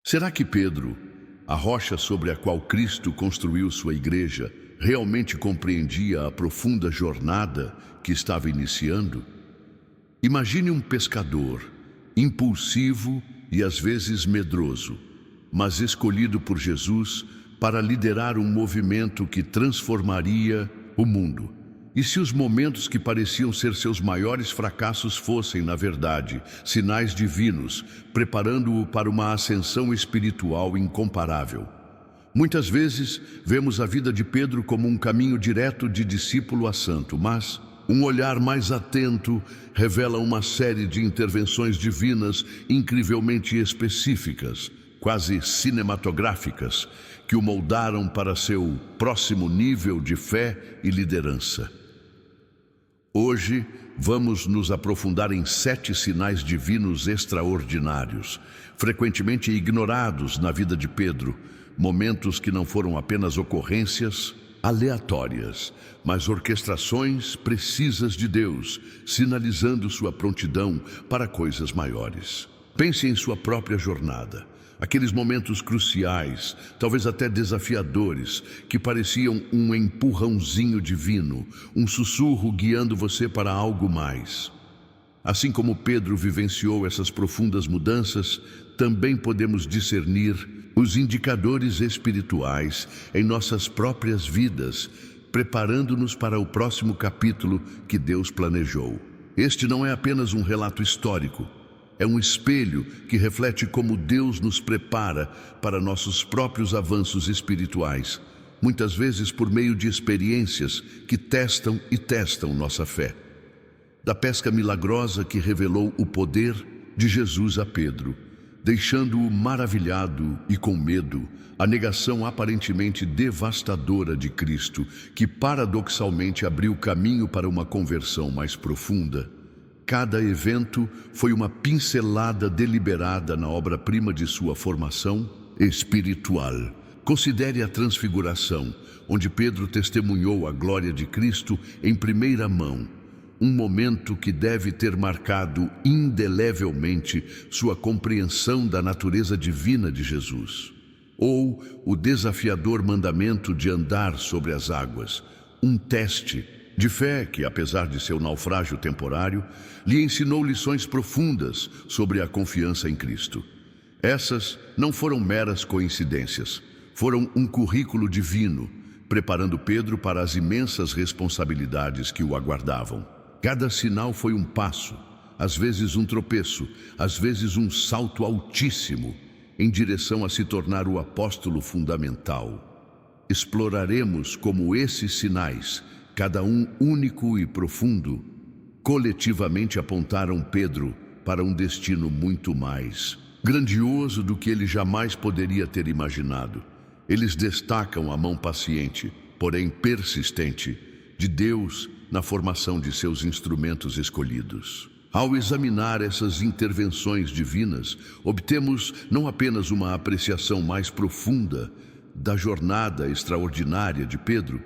Será que Pedro, a rocha sobre a qual Cristo construiu sua igreja, realmente compreendia a profunda jornada que estava iniciando? Imagine um pescador, impulsivo e às vezes medroso, mas escolhido por Jesus para liderar um movimento que transformaria o mundo. E se os momentos que pareciam ser seus maiores fracassos fossem, na verdade, sinais divinos, preparando-o para uma ascensão espiritual incomparável? Muitas vezes, vemos a vida de Pedro como um caminho direto de discípulo a santo, mas um olhar mais atento revela uma série de intervenções divinas incrivelmente específicas, quase cinematográficas, que o moldaram para seu próximo nível de fé e liderança. Hoje, vamos nos aprofundar em 7 sinais divinos extraordinários, frequentemente ignorados na vida de Pedro, momentos que não foram apenas ocorrências aleatórias, mas orquestrações precisas de Deus, sinalizando sua prontidão para coisas maiores. Pense em sua própria jornada. Aqueles momentos cruciais, talvez até desafiadores, que pareciam um empurrãozinho divino, um sussurro guiando você para algo mais. Assim como Pedro vivenciou essas profundas mudanças, também podemos discernir os indicadores espirituais em nossas próprias vidas, preparando-nos para o próximo capítulo que Deus planejou. Este não é apenas um relato histórico. É um espelho que reflete como Deus nos prepara para nossos próprios avanços espirituais, muitas vezes por meio de experiências que testam e testam nossa fé. Da pesca milagrosa que revelou o poder de Jesus a Pedro, deixando-o maravilhado e com medo, a negação aparentemente devastadora de Cristo, que paradoxalmente abriu caminho para uma conversão mais profunda. Cada evento foi uma pincelada deliberada na obra-prima de sua formação espiritual. Considere a transfiguração, onde Pedro testemunhou a glória de Cristo em primeira mão, um momento que deve ter marcado indelevelmente sua compreensão da natureza divina de Jesus. Ou o desafiador mandamento de andar sobre as águas, um teste de fé que, apesar de seu naufrágio temporário, lhe ensinou lições profundas sobre a confiança em Cristo. Essas não foram meras coincidências, foram um currículo divino, preparando Pedro para as imensas responsabilidades que o aguardavam. Cada sinal foi um passo, às vezes um tropeço, às vezes um salto altíssimo, em direção a se tornar o apóstolo fundamental. Exploraremos como esses sinais, cada um único e profundo, coletivamente apontaram Pedro para um destino muito mais grandioso do que ele jamais poderia ter imaginado. Eles destacam a mão paciente, porém persistente, de Deus na formação de seus instrumentos escolhidos. Ao examinar essas intervenções divinas, obtemos não apenas uma apreciação mais profunda da jornada extraordinária de Pedro,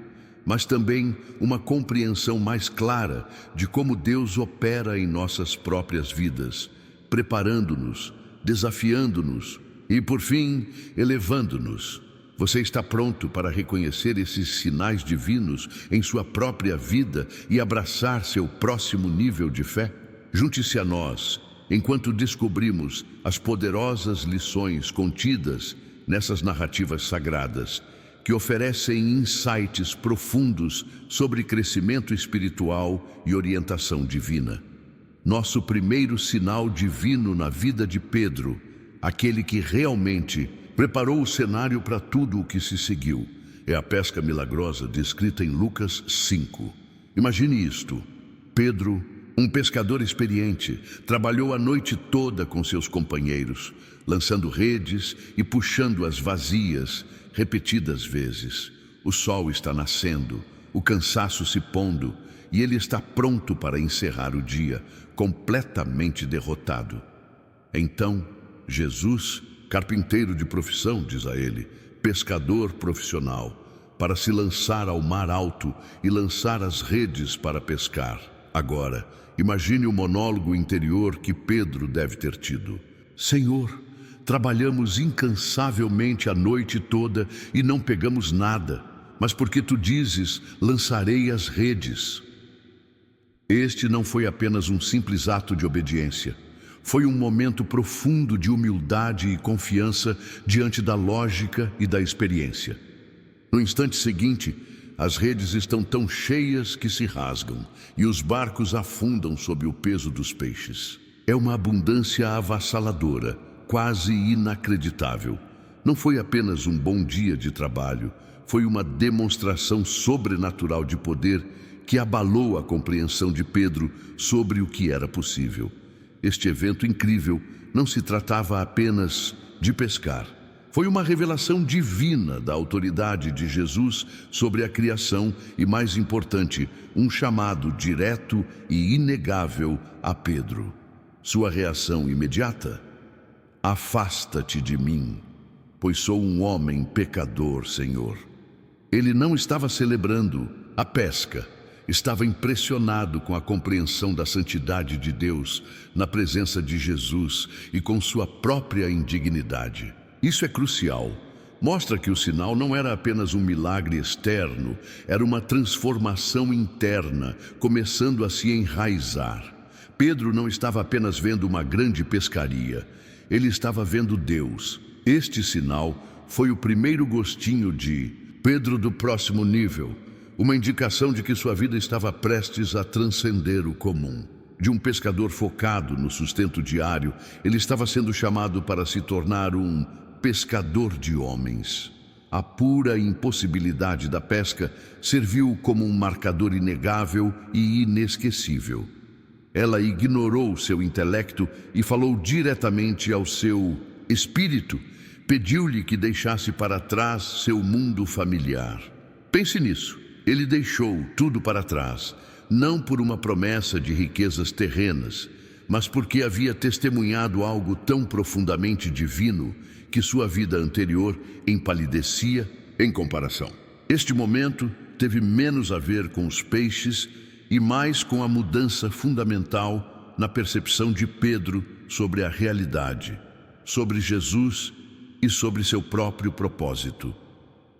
mas também uma compreensão mais clara de como Deus opera em nossas próprias vidas, preparando-nos, desafiando-nos e, por fim, elevando-nos. Você está pronto para reconhecer esses sinais divinos em sua própria vida e abraçar seu próximo nível de fé? Junte-se a nós, enquanto descobrimos as poderosas lições contidas nessas narrativas sagradas, que oferecem insights profundos sobre crescimento espiritual e orientação divina. Nosso primeiro sinal divino na vida de Pedro, aquele que realmente preparou o cenário para tudo o que se seguiu, é a pesca milagrosa descrita em Lucas 5. Imagine isto: Pedro, um pescador experiente, trabalhou a noite toda com seus companheiros, lançando redes e puxando-as vazias repetidas vezes. O sol está nascendo, o cansaço se pondo, e ele está pronto para encerrar o dia, completamente derrotado. Então, Jesus, carpinteiro de profissão, diz a ele, pescador profissional, para se lançar ao mar alto e lançar as redes para pescar. Agora, imagine o monólogo interior que Pedro deve ter tido. Senhor, Trabalhamos incansavelmente a noite toda e não pegamos nada, mas porque tu dizes, lançarei as redes. Este não foi apenas um simples ato de obediência. Foi um momento profundo de humildade e confiança diante da lógica e da experiência. No instante seguinte, as redes estão tão cheias que se rasgam e os barcos afundam sob o peso dos peixes. É uma abundância avassaladora, quase inacreditável. Não foi apenas um bom dia de trabalho, foi uma demonstração sobrenatural de poder que abalou a compreensão de Pedro sobre o que era possível. Este evento incrível não se tratava apenas de pescar. Foi uma revelação divina da autoridade de Jesus sobre a criação e, mais importante, um chamado direto e inegável a Pedro. Sua reação imediata? Afasta-te de mim, pois sou um homem pecador, Senhor. Ele não estava celebrando a pesca, estava impressionado com a compreensão da santidade de Deus na presença de Jesus e com sua própria indignidade. Isso é crucial. Mostra que o sinal não era apenas um milagre externo, era uma transformação interna, começando a se enraizar. Pedro não estava apenas vendo uma grande pescaria, ele estava vendo Deus. Este sinal foi o primeiro gostinho de Pedro do próximo nível, uma indicação de que sua vida estava prestes a transcender o comum. De um pescador focado no sustento diário, ele estava sendo chamado para se tornar um pescador de homens. A pura impossibilidade da pesca serviu como um marcador inegável e inesquecível. Ela ignorou seu intelecto e falou diretamente ao seu espírito. Pediu-lhe que deixasse para trás seu mundo familiar. Pense nisso. Ele deixou tudo para trás, não por uma promessa de riquezas terrenas, mas porque havia testemunhado algo tão profundamente divino que sua vida anterior empalidecia em comparação. Este momento teve menos a ver com os peixes e mais com a mudança fundamental na percepção de Pedro sobre a realidade, sobre Jesus e sobre seu próprio propósito.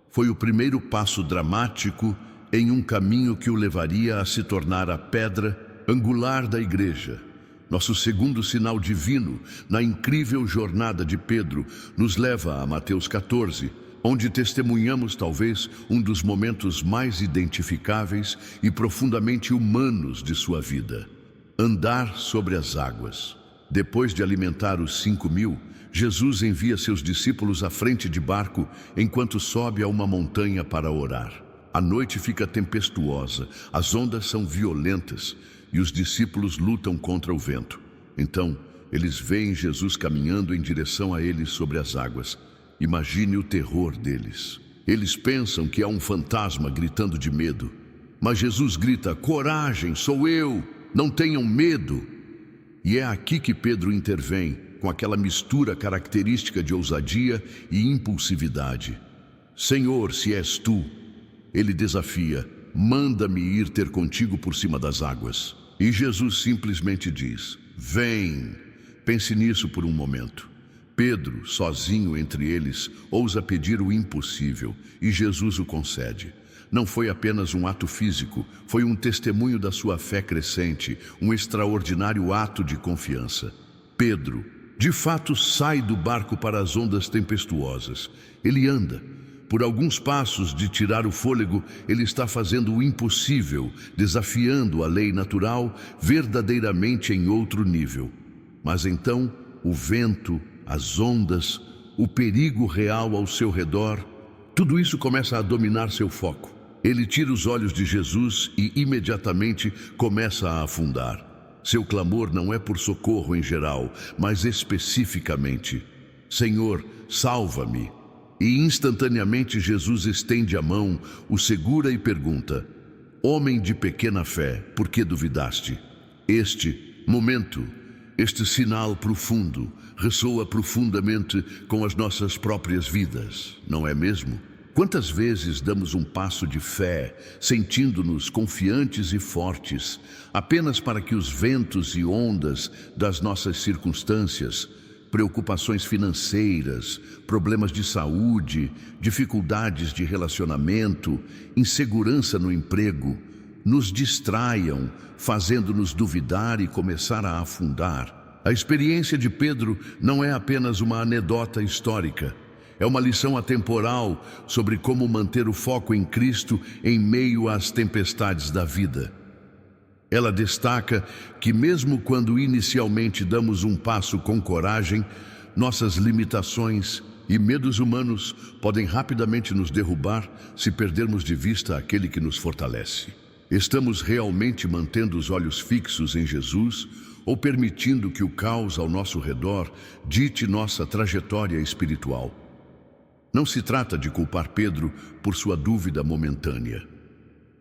Foi o primeiro passo dramático em um caminho que o levaria a se tornar a pedra angular da igreja. Nosso segundo sinal divino na incrível jornada de Pedro nos leva a Mateus 14, onde testemunhamos talvez um dos momentos mais identificáveis e profundamente humanos de sua vida. Andar sobre as águas. Depois de alimentar os 5.000, Jesus envia seus discípulos à frente de barco enquanto sobe a uma montanha para orar. A noite fica tempestuosa, as ondas são violentas e os discípulos lutam contra o vento. Então, eles veem Jesus caminhando em direção a eles sobre as águas. Imagine o terror deles. Eles pensam que é um fantasma gritando de medo. Mas Jesus grita: coragem, sou eu, não tenham medo. E é aqui que Pedro intervém, com aquela mistura característica de ousadia e impulsividade. Senhor, se és tu, ele desafia: manda-me ir ter contigo por cima das águas. E Jesus simplesmente diz: vem. Pense nisso por um momento. Pedro, sozinho entre eles, ousa pedir o impossível e Jesus o concede. Não foi apenas um ato físico, foi um testemunho da sua fé crescente, um extraordinário ato de confiança. Pedro, de fato, sai do barco para as ondas tempestuosas. Ele anda. Por alguns passos de tirar o fôlego, ele está fazendo o impossível, desafiando a lei natural verdadeiramente em outro nível. Mas então, o vento, as ondas, o perigo real ao seu redor, tudo isso começa a dominar seu foco. Ele tira os olhos de Jesus e imediatamente começa a afundar. Seu clamor não é por socorro em geral, mas especificamente: Senhor, salva-me. E instantaneamente Jesus estende a mão, o segura e pergunta: homem de pequena fé, por que duvidaste? Este momento, este sinal profundo, ressoa profundamente com as nossas próprias vidas, não é mesmo? Quantas vezes damos um passo de fé, sentindo-nos confiantes e fortes, apenas para que os ventos e ondas das nossas circunstâncias preocupações financeiras, problemas de saúde, dificuldades de relacionamento, insegurança no emprego, nos distraiam, fazendo-nos duvidar e começar a afundar. A experiência de Pedro não é apenas uma anedota histórica. É uma lição atemporal sobre como manter o foco em Cristo em meio às tempestades da vida. Ela destaca que mesmo quando inicialmente damos um passo com coragem, nossas limitações e medos humanos podem rapidamente nos derrubar se perdermos de vista aquele que nos fortalece. Estamos realmente mantendo os olhos fixos em Jesus ou permitindo que o caos ao nosso redor dite nossa trajetória espiritual? Não se trata de culpar Pedro por sua dúvida momentânea.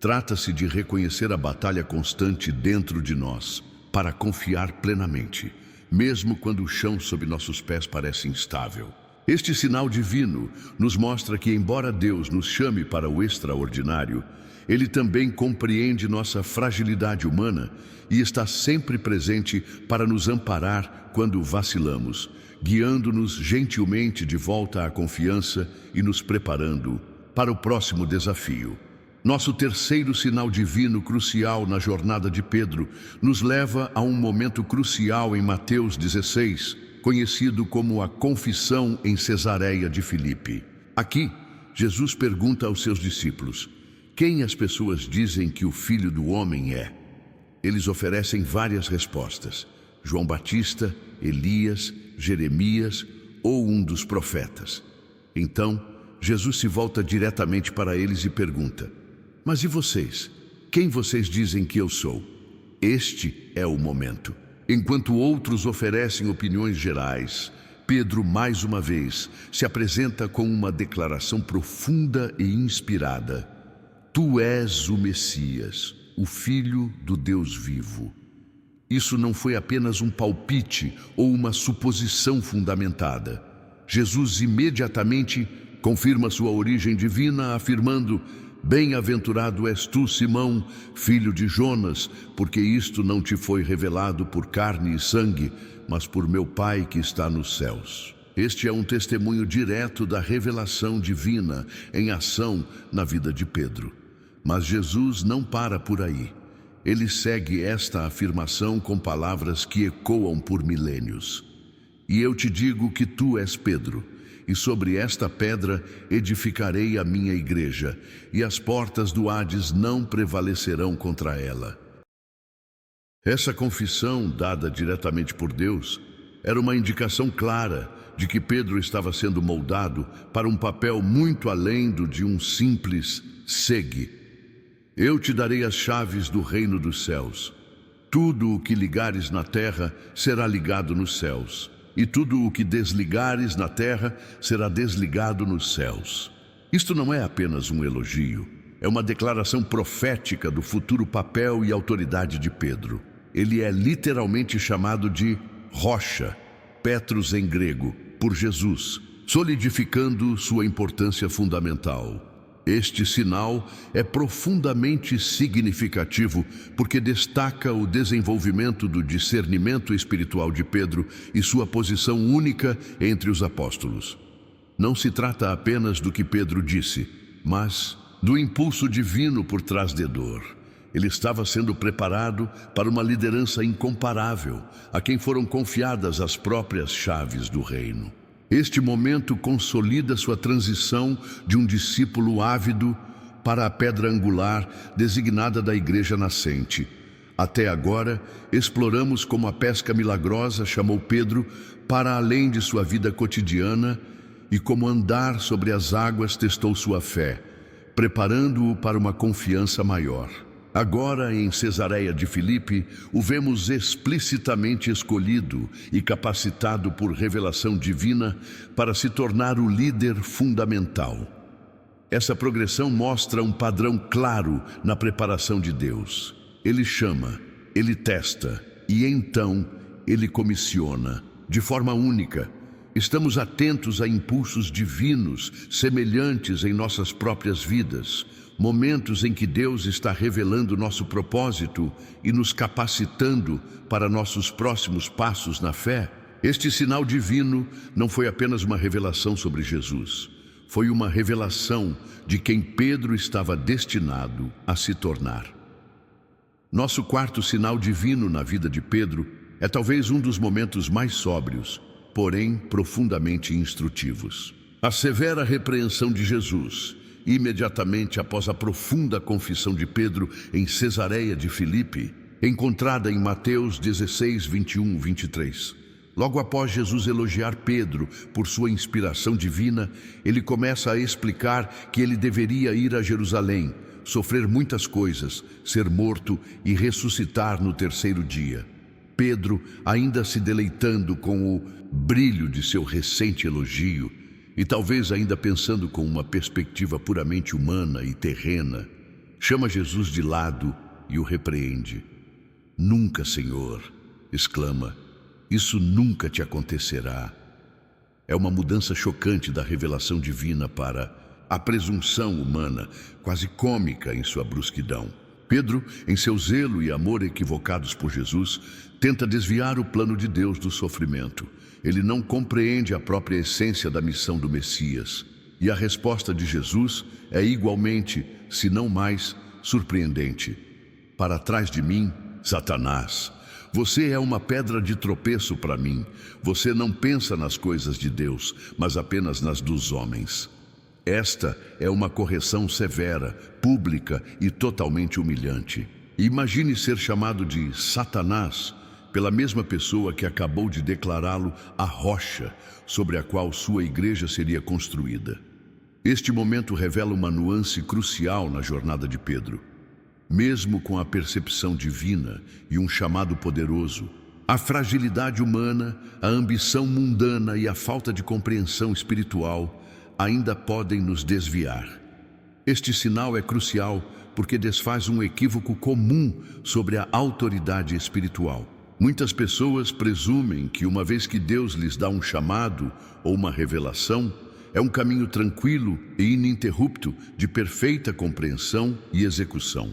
Trata-se de reconhecer a batalha constante dentro de nós, para confiar plenamente, mesmo quando o chão sob nossos pés parece instável. Este sinal divino nos mostra que, embora Deus nos chame para o extraordinário, Ele também compreende nossa fragilidade humana e está sempre presente para nos amparar quando vacilamos, guiando-nos gentilmente de volta à confiança e nos preparando para o próximo desafio. Nosso terceiro sinal divino crucial na jornada de Pedro nos leva a um momento crucial em Mateus 16, conhecido como a confissão em Cesareia de Filipe. Aqui, Jesus pergunta aos seus discípulos: quem as pessoas dizem que o Filho do Homem é? Eles oferecem várias respostas: João Batista, Elias, Jeremias ou um dos profetas. Então, Jesus se volta diretamente para eles e pergunta: mas e vocês? Quem vocês dizem que eu sou? Este é o momento. Enquanto outros oferecem opiniões gerais, Pedro, mais uma vez, se apresenta com uma declaração profunda e inspirada: Tu és o Messias, o Filho do Deus vivo. Isso não foi apenas um palpite ou uma suposição fundamentada. Jesus imediatamente confirma sua origem divina, afirmando: Bem-aventurado és tu, Simão, filho de Jonas, porque isto não te foi revelado por carne e sangue, mas por meu Pai que está nos céus. Este é um testemunho direto da revelação divina em ação na vida de Pedro. Mas Jesus não para por aí. Ele segue esta afirmação com palavras que ecoam por milênios. E eu te digo que tu és Pedro, e sobre esta pedra edificarei a minha igreja, e as portas do Hades não prevalecerão contra ela. Essa confissão, dada diretamente por Deus, era uma indicação clara de que Pedro estava sendo moldado para um papel muito além do de um simples segue. Eu te darei as chaves do reino dos céus. Tudo o que ligares na terra será ligado nos céus, e tudo o que desligares na terra será desligado nos céus. Isto não é apenas um elogio, é uma declaração profética do futuro papel e autoridade de Pedro. Ele é literalmente chamado de rocha, Petros em grego, por Jesus, solidificando sua importância fundamental. Este sinal é profundamente significativo porque destaca o desenvolvimento do discernimento espiritual de Pedro e sua posição única entre os apóstolos. Não se trata apenas do que Pedro disse, mas do impulso divino por trás de dor. Ele estava sendo preparado para uma liderança incomparável, a quem foram confiadas as próprias chaves do reino. Este momento consolida sua transição de um discípulo ávido para a pedra angular designada da igreja nascente. Até agora, exploramos como a pesca milagrosa chamou Pedro para além de sua vida cotidiana e como andar sobre as águas testou sua fé, preparando-o para uma confiança maior. Agora, em Cesareia de Filipe, o vemos explicitamente escolhido e capacitado por revelação divina para se tornar o líder fundamental. Essa progressão mostra um padrão claro na preparação de Deus. Ele chama, ele testa e então ele comissiona, de forma única. Estamos atentos a impulsos divinos semelhantes em nossas próprias vidas, momentos em que Deus está revelando nosso propósito e nos capacitando para nossos próximos passos na fé. Este sinal divino não foi apenas uma revelação sobre Jesus, foi uma revelação de quem Pedro estava destinado a se tornar. Nosso quarto sinal divino na vida de Pedro é talvez um dos momentos mais sóbrios, porém profundamente instrutivos. A severa repreensão de Jesus, imediatamente após a profunda confissão de Pedro em Cesareia de Filipe, encontrada em Mateus 16, 21, 23. Logo após Jesus elogiar Pedro por sua inspiração divina, ele começa a explicar que ele deveria ir a Jerusalém, sofrer muitas coisas, ser morto e ressuscitar no terceiro dia. Pedro, ainda se deleitando com o brilho de seu recente elogio, e talvez ainda pensando com uma perspectiva puramente humana e terrena, chama Jesus de lado e o repreende. "Nunca, Senhor", exclama, "isso nunca te acontecerá." É uma mudança chocante da revelação divina para a presunção humana, quase cômica em sua brusquidão. Pedro, em seu zelo e amor equivocados por Jesus, tenta desviar o plano de Deus do sofrimento. Ele não compreende a própria essência da missão do Messias. E a resposta de Jesus é igualmente, se não mais, surpreendente. "Para trás de mim, Satanás. Você é uma pedra de tropeço para mim. Você não pensa nas coisas de Deus, mas apenas nas dos homens." Esta é uma correção severa, pública e totalmente humilhante. Imagine ser chamado de Satanás pela mesma pessoa que acabou de declará-lo a rocha sobre a qual sua igreja seria construída. Este momento revela uma nuance crucial na jornada de Pedro. Mesmo com a percepção divina e um chamado poderoso, a fragilidade humana, a ambição mundana e a falta de compreensão espiritual ainda podem nos desviar. Este sinal é crucial porque desfaz um equívoco comum sobre a autoridade espiritual. Muitas pessoas presumem que uma vez que Deus lhes dá um chamado ou uma revelação, é um caminho tranquilo e ininterrupto de perfeita compreensão e execução.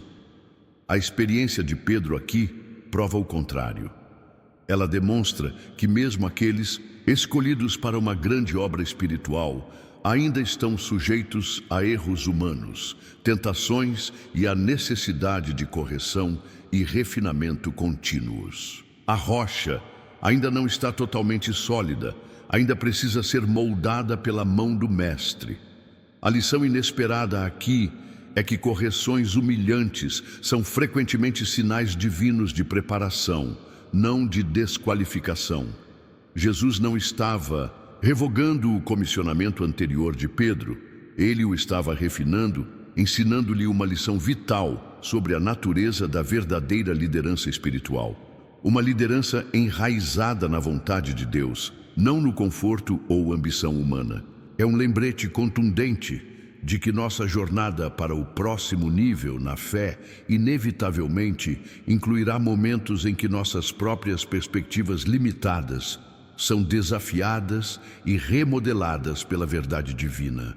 A experiência de Pedro aqui prova o contrário. Ela demonstra que mesmo aqueles escolhidos para uma grande obra espiritual ainda estão sujeitos a erros humanos, tentações e a necessidade de correção e refinamento contínuos. A rocha ainda não está totalmente sólida, ainda precisa ser moldada pela mão do Mestre. A lição inesperada aqui é que correções humilhantes são frequentemente sinais divinos de preparação, não de desqualificação. Jesus não estava revogando o comissionamento anterior de Pedro. Ele o estava refinando, ensinando-lhe uma lição vital sobre a natureza da verdadeira liderança espiritual. Uma liderança enraizada na vontade de Deus, não no conforto ou ambição humana. É um lembrete contundente de que nossa jornada para o próximo nível na fé inevitavelmente incluirá momentos em que nossas próprias perspectivas limitadas são desafiadas e remodeladas pela verdade divina.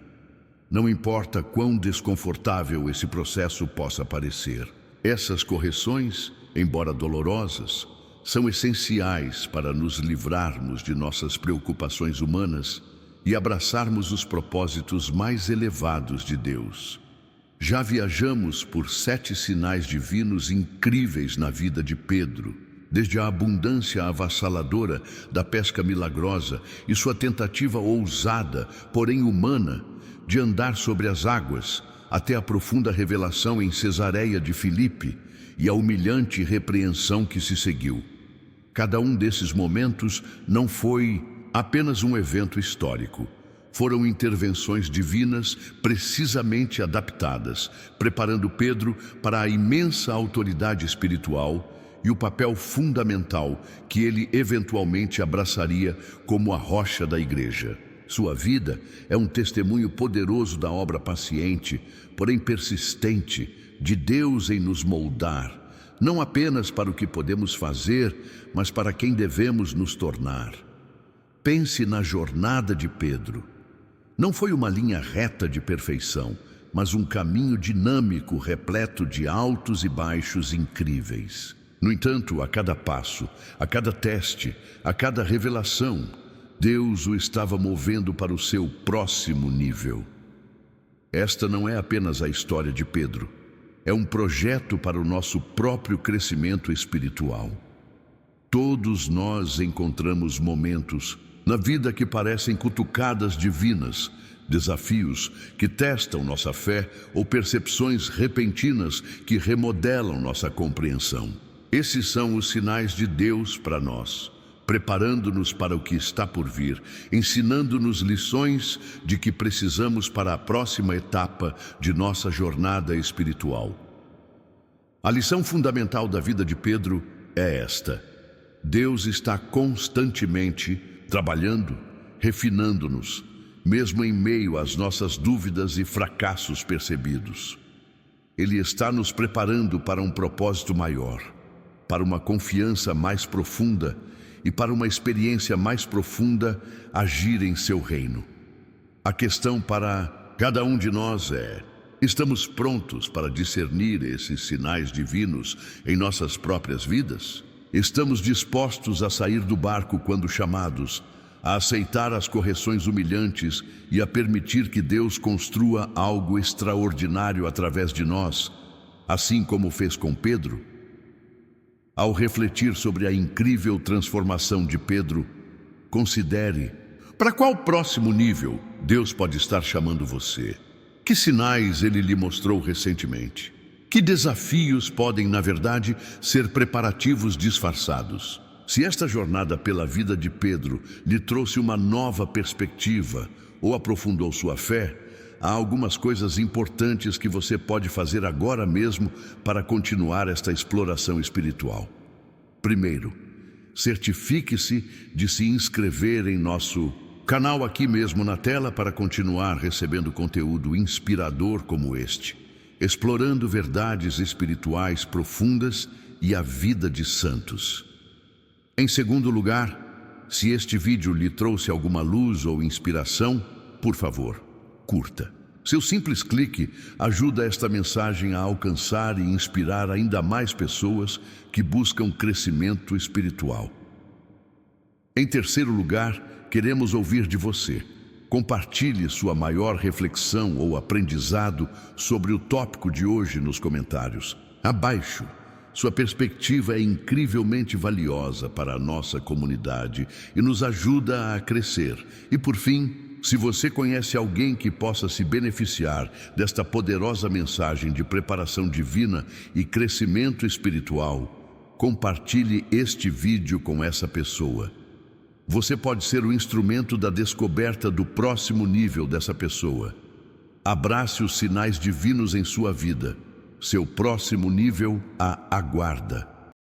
Não importa quão desconfortável esse processo possa parecer. Essas correções, embora dolorosas, são essenciais para nos livrarmos de nossas preocupações humanas e abraçarmos os propósitos mais elevados de Deus. Já viajamos por 7 sinais divinos incríveis na vida de Pedro, desde a abundância avassaladora da pesca milagrosa e sua tentativa ousada, porém humana, de andar sobre as águas, até a profunda revelação em Cesareia de Filipe e a humilhante repreensão que se seguiu. Cada um desses momentos não foi apenas um evento histórico. Foram intervenções divinas precisamente adaptadas, preparando Pedro para a imensa autoridade espiritual e o papel fundamental que ele eventualmente abraçaria como a rocha da igreja. Sua vida é um testemunho poderoso da obra paciente, porém persistente, de Deus em nos moldar, não apenas para o que podemos fazer, mas para quem devemos nos tornar. Pense na jornada de Pedro. Não foi uma linha reta de perfeição, mas um caminho dinâmico repleto de altos e baixos incríveis. No entanto, a cada passo, a cada teste, a cada revelação, Deus o estava movendo para o seu próximo nível. Esta não é apenas a história de Pedro, é um projeto para o nosso próprio crescimento espiritual. Todos nós encontramos momentos na vida que parecem cutucadas divinas, desafios que testam nossa fé ou percepções repentinas que remodelam nossa compreensão. Esses são os sinais de Deus para nós, preparando-nos para o que está por vir, ensinando-nos lições de que precisamos para a próxima etapa de nossa jornada espiritual. A lição fundamental da vida de Pedro é esta: Deus está constantemente trabalhando, refinando-nos, mesmo em meio às nossas dúvidas e fracassos percebidos. Ele está nos preparando para um propósito maior, para uma confiança mais profunda e para uma experiência mais profunda agir em seu reino. A questão para cada um de nós é: estamos prontos para discernir esses sinais divinos em nossas próprias vidas? Estamos dispostos a sair do barco quando chamados, a aceitar as correções humilhantes e a permitir que Deus construa algo extraordinário através de nós, assim como fez com Pedro? Ao refletir sobre a incrível transformação de Pedro, considere: para qual próximo nível Deus pode estar chamando você? Que sinais Ele lhe mostrou recentemente? Que desafios podem, na verdade, ser preparativos disfarçados? Se esta jornada pela vida de Pedro lhe trouxe uma nova perspectiva ou aprofundou sua fé, há algumas coisas importantes que você pode fazer agora mesmo para continuar esta exploração espiritual. Primeiro, certifique-se de se inscrever em nosso canal aqui mesmo na tela para continuar recebendo conteúdo inspirador como este, explorando verdades espirituais profundas e a vida de santos. Em segundo lugar, se este vídeo lhe trouxe alguma luz ou inspiração, por favor, curta. Seu simples clique ajuda esta mensagem a alcançar e inspirar ainda mais pessoas que buscam crescimento espiritual. Em terceiro lugar, queremos ouvir de você. Compartilhe sua maior reflexão ou aprendizado sobre o tópico de hoje nos comentários. Abaixo, sua perspectiva é incrivelmente valiosa para a nossa comunidade e nos ajuda a crescer. E por fim, se você conhece alguém que possa se beneficiar desta poderosa mensagem de preparação divina e crescimento espiritual, compartilhe este vídeo com essa pessoa. Você pode ser o instrumento da descoberta do próximo nível dessa pessoa. Abrace os sinais divinos em sua vida. Seu próximo nível a aguarda.